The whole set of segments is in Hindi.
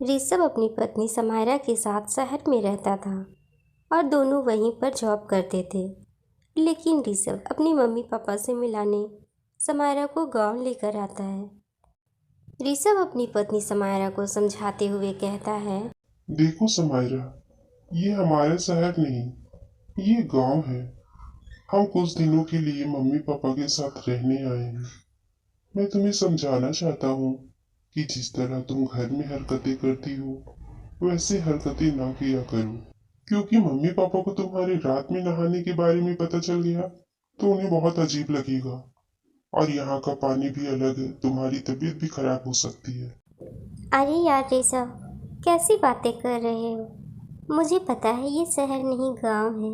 ऋषभ अपनी पत्नी समायरा के साथ शहर में रहता था और दोनों वहीं पर जॉब करते थे। लेकिन ऋषभ अपनी मम्मी पापा से मिलाने समायरा को गांव लेकर आता है। ऋषभ अपनी पत्नी समायरा को समझाते हुए कहता है, देखो समायरा, ये हमारा शहर नहीं, ये गांव है। हम कुछ दिनों के लिए मम्मी पापा के साथ रहने आए हैं। मैं तुम्हें समझाना चाहता हूँ कि जिस तरह तुम घर में हरकतें करती हो वैसे हरकतें ना किया करो, क्योंकि मम्मी पापा को तुम्हारे रात में नहाने के बारे में पता चल गया तो उन्हें बहुत अजीब लगेगा। और यहाँ का पानी भी अलग है, तुम्हारी तबीयत भी खराब हो सकती है। अरे यार ऋषभ, कैसी बातें कर रहे हो। मुझे पता है ये शहर नहीं गांव है।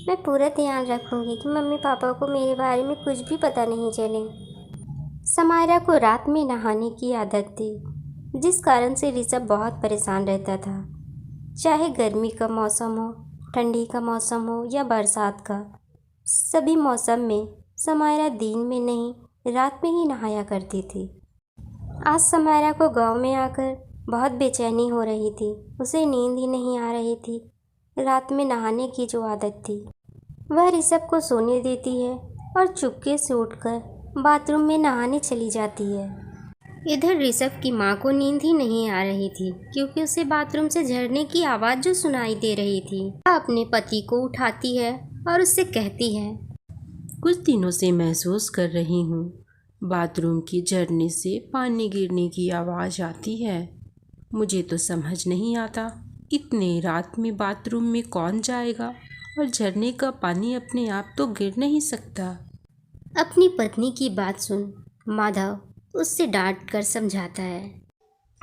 मैं पूरा ध्यान रखूंगी कि मम्मी पापा को मेरे बारे में कुछ भी पता नहीं चले। समायरा को रात में नहाने की आदत थी, जिस कारण से ऋषभ बहुत परेशान रहता था। चाहे गर्मी का मौसम हो, ठंडी का मौसम हो या बरसात का, सभी मौसम में समायरा दिन में नहीं रात में ही नहाया करती थी। आज समायरा को गांव में आकर बहुत बेचैनी हो रही थी। उसे नींद ही नहीं आ रही थी। रात में नहाने की जो आदत थी वह ऋषभ को सोने देती है और चुपके से उठकर बाथरूम में नहाने चली जाती है। इधर ऋषभ की माँ को नींद ही नहीं आ रही थी, क्योंकि उसे बाथरूम से झरने की आवाज़ जो सुनाई दे रही थी। वह अपने पति को उठाती है और उससे कहती है, कुछ दिनों से महसूस कर रही हूँ, बाथरूम की झरने से पानी गिरने की आवाज़ आती है। मुझे तो समझ नहीं आता, इतने रात में बाथरूम में कौन जाएगा, और झरने का पानी अपने आप तो गिर नहीं सकता। अपनी पत्नी की बात सुन माधव उससे डांट कर समझाता है।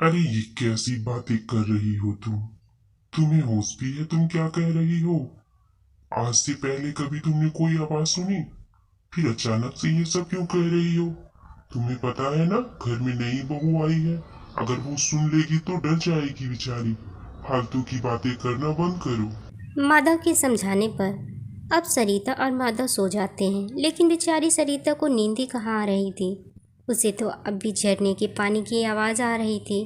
अरे ये कैसी बातें कर रही हो तुम? तुम्हें होश भी है? तुम क्या कह रही हो? आज से पहले कभी तुमने कोई आवाज सुनी? फिर अचानक से ये सब क्यों कह रही हो? तुम्हें पता है ना, घर में नई बहू आई है। अगर वो सुन लेगी तो डर जाएगी बेचारी। फालतू की बातें करना बंद करो। माधव के समझाने पर अब सरिता और माधव सो जाते हैं, लेकिन बेचारी सरिता को नींद ही कहाँ आ रही थी। उसे तो अब भी झरने के पानी की आवाज़ आ रही थी।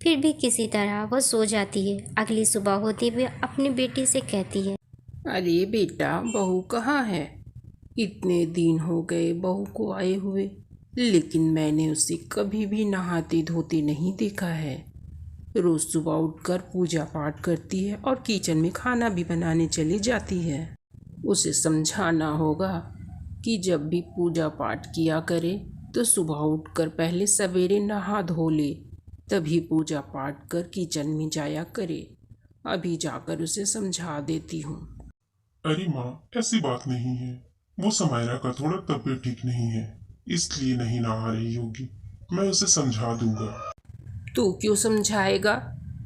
फिर भी किसी तरह वह सो जाती है। अगली सुबह होते हुए अपनी बेटी से कहती है, अरे बेटा, बहू कहाँ है? इतने दिन हो गए बहू को आए हुए, लेकिन मैंने उसे कभी भी नहाते धोते नहीं देखा है। रोज़ सुबह उठकर पूजा पाठ करती है और किचन में खाना भी बनाने चली जाती है। उसे समझाना होगा कि जब भी पूजा पाठ किया करे तो सुबह उठकर पहले सवेरे नहा धो ले, तभी पूजा पाठ कर किचन में जाया करे। अभी जाकर उसे समझा देती हूँ। अरे माँ, ऐसी बात नहीं है। वो समायरा का थोड़ा तबीयत ठीक नहीं है, इसलिए नहीं नहा रही होगी। मैं उसे समझा दूंगा। तू क्यों समझाएगा?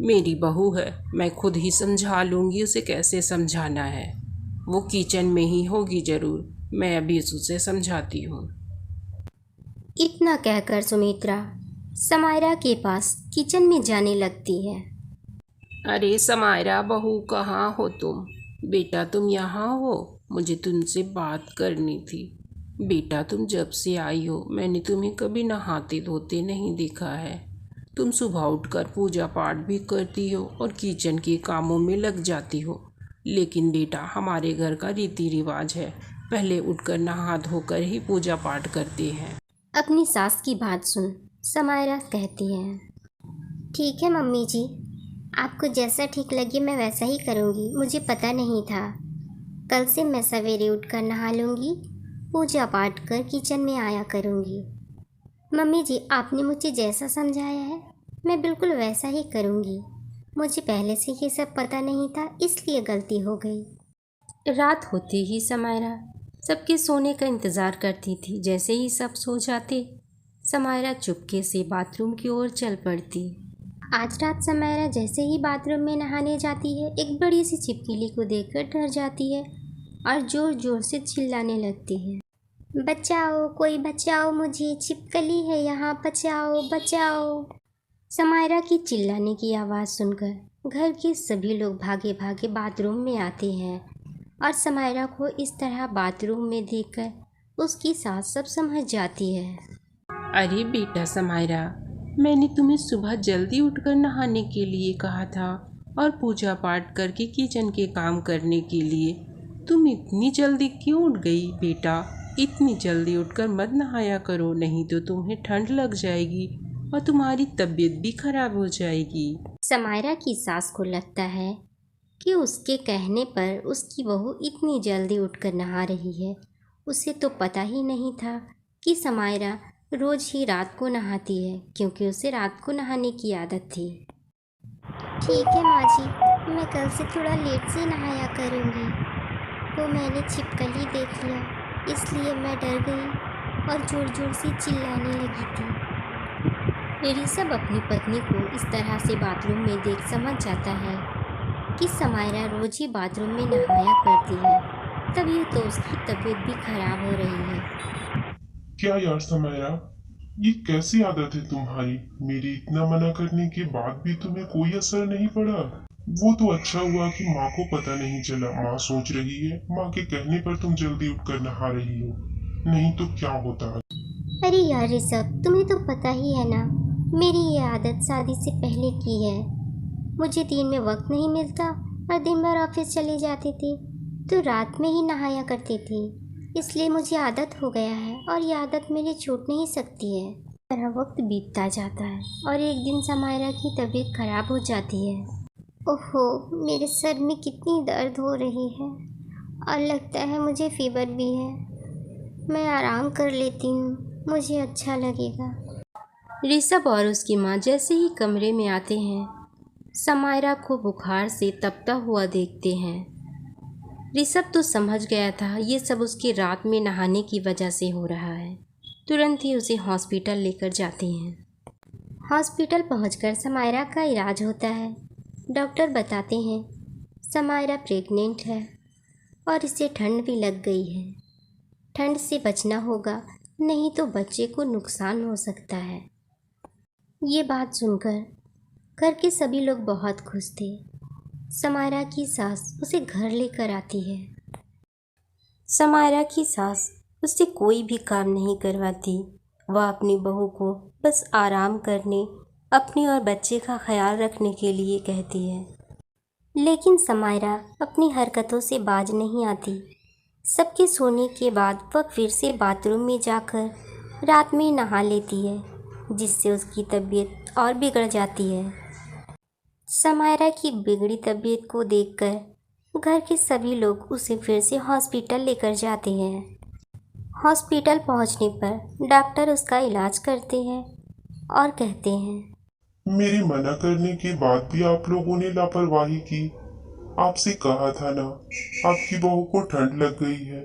मेरी बहू है, मैं खुद ही समझा लूँगी उसे कैसे समझाना है। वो किचन में ही होगी ज़रूर, मैं अभी उसे समझाती हूँ। इतना कहकर सुमित्रा समायरा के पास किचन में जाने लगती है। अरे समायरा बहू, कहाँ हो तुम? बेटा तुम यहाँ हो, मुझे तुमसे बात करनी थी। बेटा तुम जब से आई हो मैंने तुम्हें कभी नहाते धोते नहीं देखा है। तुम सुबह उठकर पूजा पाठ भी करती हो और किचन के कामों में लग जाती हो, लेकिन बेटा हमारे घर का रीति रिवाज है, पहले उठकर नहा धोकर ही पूजा पाठ करते हैं। अपनी सास की बात सुन समायरा कहती है, ठीक है मम्मी जी, आपको जैसा ठीक लगे मैं वैसा ही करूँगी। मुझे पता नहीं था। कल से मैं सवेरे उठकर नहा लूँगी, पूजा पाठ कर किचन में आया करूँगी। मम्मी जी, आपने मुझे जैसा समझाया है मैं बिल्कुल वैसा ही करूँगी। मुझे पहले से ये सब पता नहीं था, इसलिए गलती हो गई। रात होते ही समायरा सबके सोने का इंतज़ार करती थी। जैसे ही सब सो जाते, समायरा चुपके से बाथरूम की ओर चल पड़ती। आज रात समायरा जैसे ही बाथरूम में नहाने जाती है, एक बड़ी सी छिपकली को देखकर डर जाती है और ज़ोर ज़ोर से चिल्लाने लगती है, बचाओ, कोई बचाओ मुझे, छिपकली है यहाँ, बचाओ बचाओ। समायरा की चिल्लाने की आवाज़ सुनकर घर के सभी लोग भागे भागे बाथरूम में आते हैं और समायरा को इस तरह बाथरूम में देखकर उसकी सास सब समझ जाती है। अरे बेटा समायरा, मैंने तुम्हें सुबह जल्दी उठकर नहाने के लिए कहा था और पूजा पाठ करके किचन के काम करने के लिए। तुम इतनी जल्दी क्यों उठ गई बेटा? इतनी जल्दी उठकर मत नहाया करो, नहीं तो तुम्हें ठंड लग जाएगी और तुम्हारी तबीयत भी खराब हो जाएगी। समायरा की सास को लगता है कि उसके कहने पर उसकी बहू इतनी जल्दी उठकर नहा रही है। उसे तो पता ही नहीं था कि समायरा रोज ही रात को नहाती है, क्योंकि उसे रात को नहाने की आदत थी। ठीक है माँ जी, मैं कल से थोड़ा लेट से नहाया करूँगी। वो मैंने छिपकली देख लिया, इसलिए मैं डर गई और ज़ोर ज़ोर से चिल्लाने लगी थी। ऋषभ अपनी पत्नी को इस तरह से बाथरूम में देख समझ जाता है कि समायरा रोज ही बाथरूम में नहाया करती है, तभी तो उसकी तबीयत भी खराब हो रही है। क्या यार समायरा, ये कैसी आदत है तुम्हारी? मेरे इतना मना करने के बाद भी तुम्हें कोई असर नहीं पड़ा? वो तो अच्छा हुआ कि माँ को पता नहीं चला। माँ सोच रही है माँ के कहने पर तुम जल्दी उठकर नहा रही हो, नहीं तो क्या होता। अरे यार ऋषभ, तुम्हें तो पता ही है ना, मेरी ये आदत शादी से पहले की है। मुझे दिन में वक्त नहीं मिलता और दिन भर ऑफिस चली जाती थी, तो रात में ही नहाया करती थी। इसलिए मुझे आदत हो गया है और ये आदत मेरी छूट नहीं सकती है। मेरा वक्त बीतता जाता है और एक दिन समायरा की तबीयत खराब हो जाती है। ओहो, मेरे सर में कितनी दर्द हो रही है और लगता है मुझे फीवर भी है। मैं आराम कर लेती हूँ, मुझे अच्छा लगेगा। ऋषभ और उसकी माँ जैसे ही कमरे में आते हैं, समायरा को बुखार से तपता हुआ देखते हैं। ऋषभ तो समझ गया था ये सब उसके रात में नहाने की वजह से हो रहा है। तुरंत ही उसे हॉस्पिटल लेकर जाते हैं। हॉस्पिटल पहुंचकर समायरा का इलाज होता है। डॉक्टर बताते हैं समायरा प्रेग्नेंट है और इसे ठंड भी लग गई है। ठंड से बचना होगा, नहीं तो बच्चे को नुकसान हो सकता है। ये बात सुनकर घर के सभी लोग बहुत खुश थे। समायरा की सास उसे घर लेकर आती है। समायरा की सास उससे कोई भी काम नहीं करवाती। वह अपनी बहू को बस आराम करने, अपने और बच्चे का ख्याल रखने के लिए कहती है। लेकिन समायरा अपनी हरकतों से बाज नहीं आती। सबके सोने के बाद वह फिर से बाथरूम में जाकर रात में नहा लेती है, जिससे उसकी तबीयत और बिगड़ जाती है। समायरा की बिगड़ी तबीयत को देखकर घर के सभी लोग उसे फिर से हॉस्पिटल लेकर जाते हैं। हॉस्पिटल पहुंचने पर डॉक्टर उसका इलाज करते हैं और कहते हैं, मेरे मना करने के बाद भी आप लोगों ने लापरवाही की। आपसे कहा था ना, आपकी बहू को ठंड लग गई है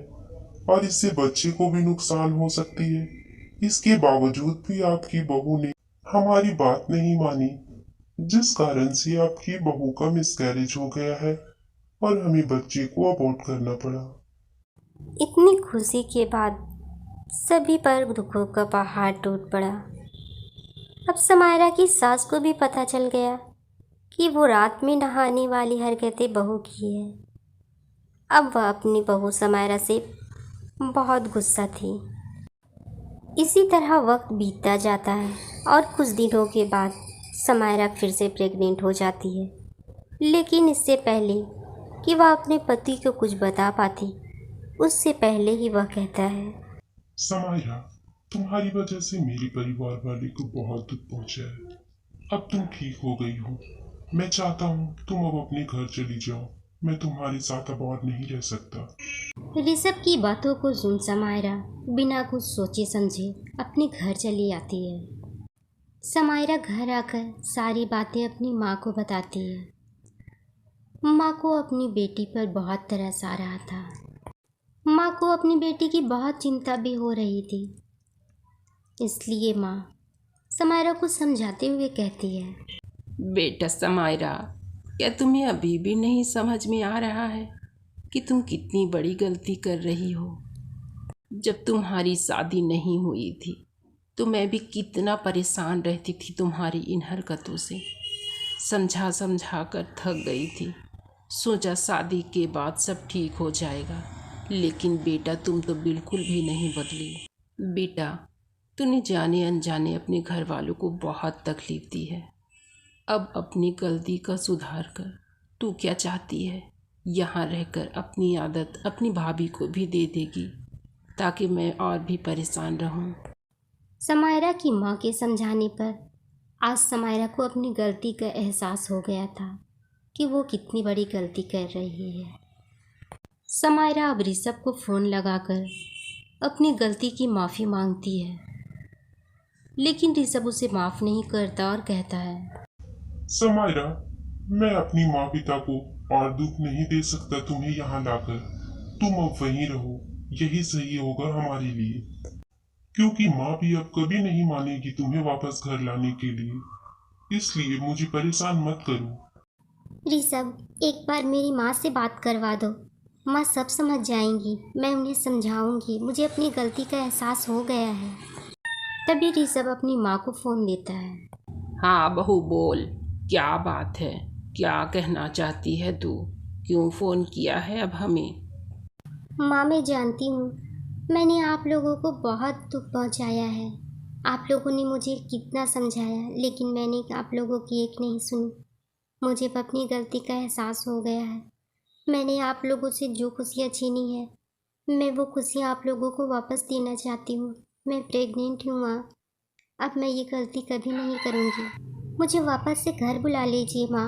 और इससे बच्चे को भी नुकसान हो सकती है। इसके बावजूद भी आपकी बहू ने हमारी बात नहीं मानी, जिस कारण से आपकी बहू का मिसकैरेज हो गया है और हमें बच्चे को अबॉर्ट करना पड़ा। इतनी खुशी के बाद सभी पर दुखों का पहाड़ टूट पड़ा। अब समायरा की सास को भी पता चल गया कि वो रात में नहाने वाली हरकतें बहू की है। अब वह अपनी बहू समायरा से बहुत गुस्सा थी। इसी तरह वक्त बीतता जाता है और कुछ दिनों के बाद समायरा फिर से प्रेग्नेंट हो जाती है। लेकिन इससे पहले कि वह अपने पति को कुछ बता पाती, उससे पहले ही वह कहता है, समायरा, तुम्हारी वजह से मेरे परिवार वाले को बहुत दुख पहुंचा है। अब तुम ठीक हो गई हो। मैं चाहता हूँ तुम अब अपने घर चली जाओ। मैं तुम्हारे साथ अब और नहीं रह सकता। ऋषभ की बातों को सुन समायरा बिना कुछ सोचे समझे अपने घर चली आती है। समायरा घर आकर सारी बातें अपनी माँ को बताती है। माँ को अपनी बेटी पर बहुत तरस आ रहा था। माँ को अपनी बेटी की बहुत चिंता भी हो रही थी। इसलिए माँ समायरा को समझाते हुए कहती है, बेटा समायरा, क्या तुम्हें अभी भी नहीं समझ में आ रहा है कि तुम कितनी बड़ी गलती कर रही हो? जब तुम्हारी शादी नहीं हुई थी तो मैं भी कितना परेशान रहती थी तुम्हारी इन हरकतों से। समझा समझा कर थक गई थी। सोचा शादी के बाद सब ठीक हो जाएगा, लेकिन बेटा तुम तो बिल्कुल भी नहीं बदली। बेटा, तूने जाने अनजाने अपने घर वालों को बहुत तकलीफ दी है। अब अपनी गलती का सुधार कर। तू क्या चाहती है? यहाँ रहकर अपनी आदत अपनी भाभी को भी दे देगी ताकि मैं और भी परेशान रहूं। समायरा की माँ के समझाने पर आज समायरा को अपनी गलती का एहसास हो गया था कि वो कितनी बड़ी गलती कर रही है। समायरा अब ऋषभ को फ़ोन लगाकर अपनी गलती की माफ़ी मांगती है, लेकिन ऋषभ उसे माफ़ नहीं करता और कहता है, समायरा, मैं अपनी माँ पिता को और दुख नहीं दे सकता तुम्हें यहाँ लाकर। तुम अब वहीं रहो, यही सही होगा हमारे लिए, क्योंकि माँ भी अब कभी नहीं मानेगी तुम्हें वापस घर लाने के लिए। इसलिए मुझे परेशान मत करो। ऋषभ, एक बार मेरी माँ से बात करवा दो। माँ सब समझ जाएंगी, मैं उन्हें समझाऊंगी। मुझे अपनी गलती का एहसास हो गया है। तभी ऋषभ अपनी माँ को फ़ोन देता है। हाँ बहू, बोल, क्या बात है? क्या कहना चाहती है तू? क्यों फ़ोन किया है अब हमें? माँ, मैं जानती हूँ मैंने आप लोगों को बहुत दुख पहुँचाया है। आप लोगों ने मुझे कितना समझाया, लेकिन मैंने आप लोगों की एक नहीं सुनी। मुझे अब अपनी गलती का एहसास हो गया है। मैंने आप लोगों से जो खुशियाँ छीनी है, मैं वो खुशियाँ आप लोगों को वापस देना चाहती हूँ। मैं प्रेग्नेंट हूँ माँ। अब मैं ये गलती कभी नहीं करूँगी। मुझे वापस से घर बुला लीजिए माँ।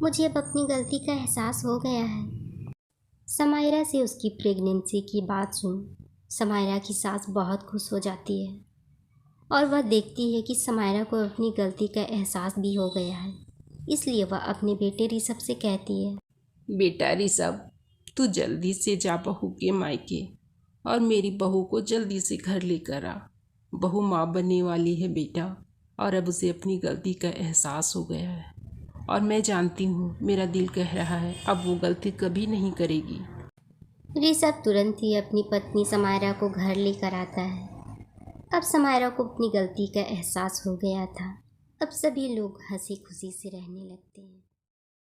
मुझे अब अपनी गलती का एहसास हो गया है। समायरा से उसकी प्रेगनेंसी की बात सुन समायरा की सास बहुत खुश हो जाती है और वह देखती है कि समायरा को अपनी गलती का एहसास भी हो गया है। इसलिए वह अपने बेटे ऋषभ से कहती है, बेटा ऋषभ, तू जल्दी से जा बहू के मायके और मेरी बहू को जल्दी से घर लेकर आ। बहू माँ बनने वाली है बेटा, और अब उसे अपनी गलती का एहसास हो गया है और मैं जानती हूँ, मेरा दिल कह रहा है अब वो गलती कभी नहीं करेगी। ऋषभ तुरंत ही अपनी पत्नी समायरा को घर लेकर आता है। अब समायरा को अपनी गलती का एहसास हो गया था। अब सभी लोग हंसी खुशी से रहने लगते हैं।